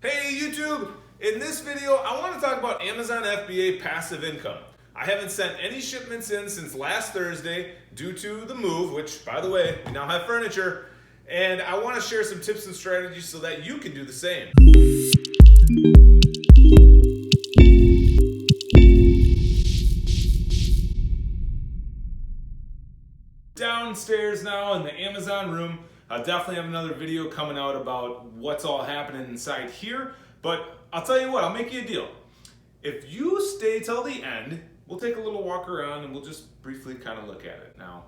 Hey YouTube! In this video, I want to talk about Amazon FBA passive income. I haven't sent any shipments in since last Thursday due to the move, which, by the way, we now have furniture, and I want to share some tips and strategies so that you can do the same. Downstairs now in the Amazon room. I'll definitely have another video coming out about what's all happening inside here, but I'll tell you what, I'll make you a deal. If you stay till the end, we'll take a little walk around and we'll just briefly kind of look at it. Now,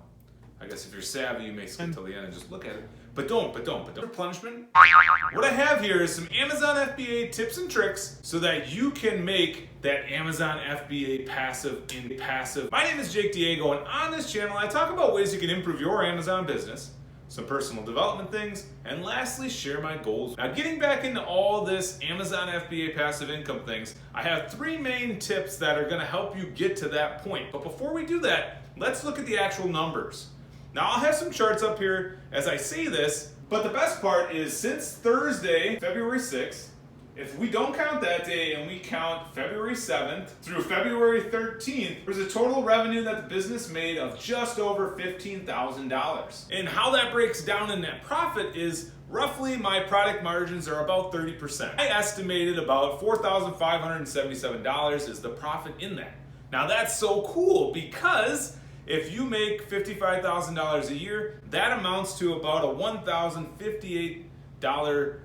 I guess if you're savvy, you may skip till the end and just look at it. But don't. Replenishment. What I have here is some Amazon FBA tips and tricks so that you can make that Amazon FBA passive. My name is Jake Diego, and on this channel, I talk about ways you can improve your Amazon business, some personal development things, and lastly, share my goals. Now, getting back into all this Amazon FBA passive income things, I have three main tips that are gonna help you get to that point. But before we do that, let's look at the actual numbers. Now, I'll have some charts up here as I say this, but the best part is since Thursday, February 6th, if we don't count that day and we count February 7th through February 13th, there's a total revenue that the business made of just over $15,000. And how that breaks down in net profit is roughly my product margins are about 30%. I estimated about $4,577 is the profit in that. Now that's so cool because if you make $55,000 a year, that amounts to about a $1,058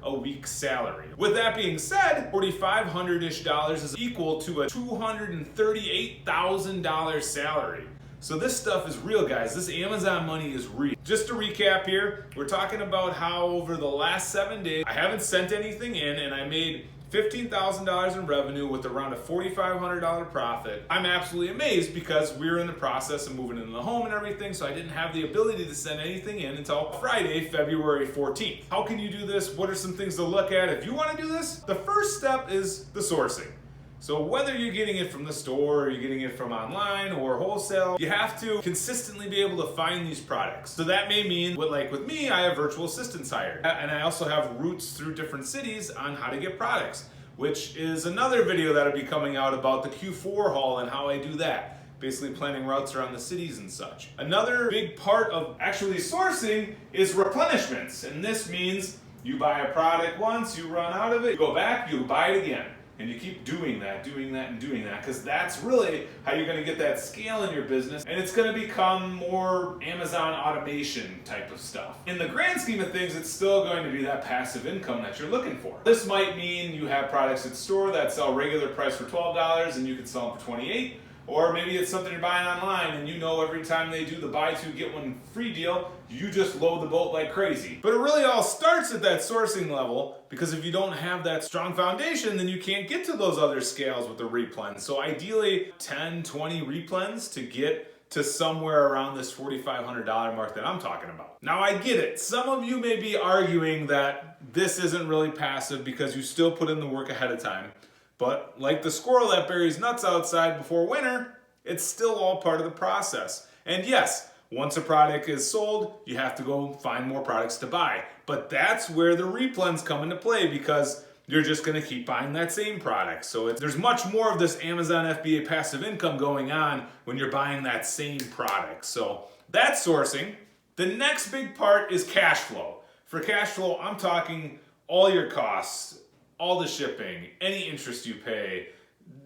a week salary. With that being said, $4,500-ish is equal to a $238,000 salary. So this stuff is real, guys. This Amazon money is real. Just to recap here, we're talking about how over the last 7 days, I haven't sent anything in and I made $15,000 in revenue with around a $4,500 profit. I'm absolutely amazed because we were in the process of moving into the home and everything, so I didn't have the ability to send anything in until Friday, February 14th. How can you do this? What are some things to look at if you want to do this? The first step is the sourcing. So whether you're getting it from the store or you're getting it from online or wholesale, you have to consistently be able to find these products. So that may mean, like with me, I have virtual assistants hired. And I also have routes through different cities on how to get products, which is another video that'll be coming out about the Q4 haul and how I do that. Basically planning routes around the cities and such. Another big part of actually sourcing is replenishments. And this means you buy a product once, you run out of it, you go back, you buy it again. And you keep doing that, because that's really how you're gonna get that scale in your business, and it's gonna become more Amazon automation type of stuff. In the grand scheme of things, it's still going to be that passive income that you're looking for. This might mean you have products at store that sell regular price for $12 and you can sell them for $28, or maybe it's something you're buying online and you know every time they do the buy two get one free deal, you just load the boat like crazy. But it really all starts at that sourcing level, because if you don't have that strong foundation, then you can't get to those other scales with the replens. So ideally 10, 20 replens to get to somewhere around this $4,500 mark that I'm talking about. Now I get it. Some of you may be arguing that this isn't really passive because you still put in the work ahead of time. But like the squirrel that buries nuts outside before winter, it's still all part of the process. And yes, once a product is sold, you have to go find more products to buy. But that's where the replens come into play, because you're just gonna keep buying that same product. So there's much more of this Amazon FBA passive income going on when you're buying that same product. So that's sourcing. The next big part is cash flow. For cash flow, I'm talking all your costs, all the shipping, any interest you pay,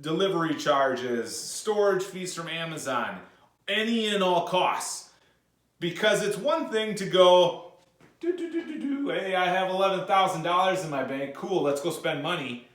delivery charges, storage fees from Amazon, any and all costs. Because it's one thing to go, hey, I have $11,000 in my bank, cool, let's go spend money.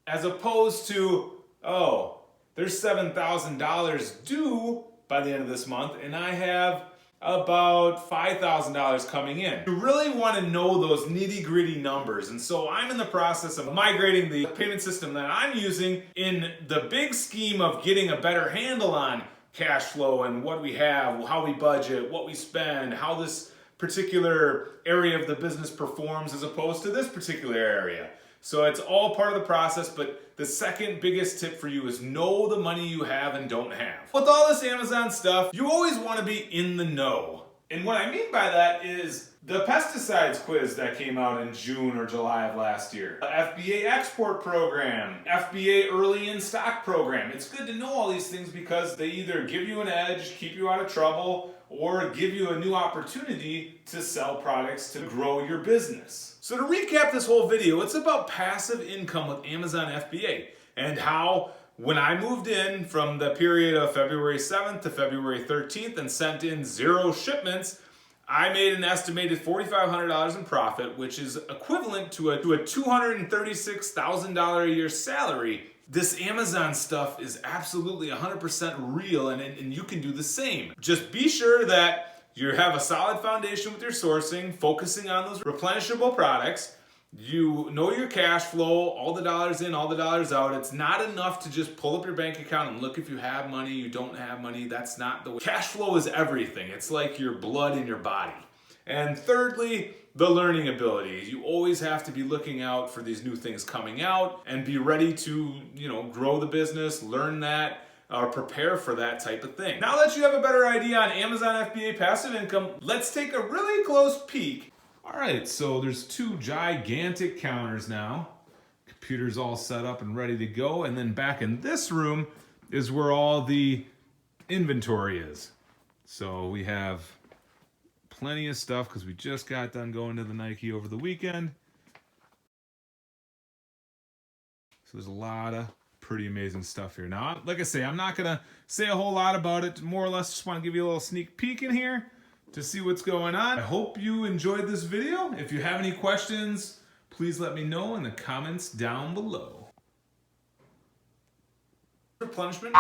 As opposed to, oh, there's $7,000 due by the end of this month and I have about $5,000 coming in. You really want to know those nitty-gritty numbers, and so I'm in the process of migrating the payment system that I'm using in the big scheme of getting a better handle on cash flow and what we have, how we budget, what we spend, how this particular area of the business performs as opposed to this particular area. So it's all part of the process, but the second biggest tip for you is know the money you have and don't have. With all this Amazon stuff, you always want to be in the know. And what I mean by that is The pesticides quiz that came out in June or July of last year. The FBA export program. FBA early in stock program. It's good to know all these things because they either give you an edge, keep you out of trouble, or give you a new opportunity to sell products to grow your business. So to recap this whole video, it's about passive income with Amazon FBA and how when I moved in from the period of February 7th to February 13th and sent in 0 shipments, I made an estimated $4,500 in profit, which is equivalent to a $236,000 a year salary. This Amazon stuff is absolutely 100% real, and you can do the same. Just be sure that you have a solid foundation with your sourcing, focusing on those replenishable products. You know your cash flow, all the dollars in, all the dollars out. It's not enough to just pull up your bank account and look if you have money, you don't have money. That's not the way. Cash flow is everything. It's like your blood in your body. And thirdly, the learning ability. You always have to be looking out for these new things coming out and be ready to, grow the business, learn that, or prepare for that type of thing. Now that you have a better idea on Amazon FBA passive income, let's take a really close peek. All right, so there's 2 gigantic counters now. Computer's all set up and ready to go. And then back in this room is where all the inventory is. So we have plenty of stuff because we just got done going to the Nike over the weekend. So there's a lot of pretty amazing stuff here. Now, like I say, I'm not going to say a whole lot about it. More or less just want to give you a little sneak peek in here to see what's going on. I hope you enjoyed this video. If you have any questions, please let me know in the comments down below. Replenishment.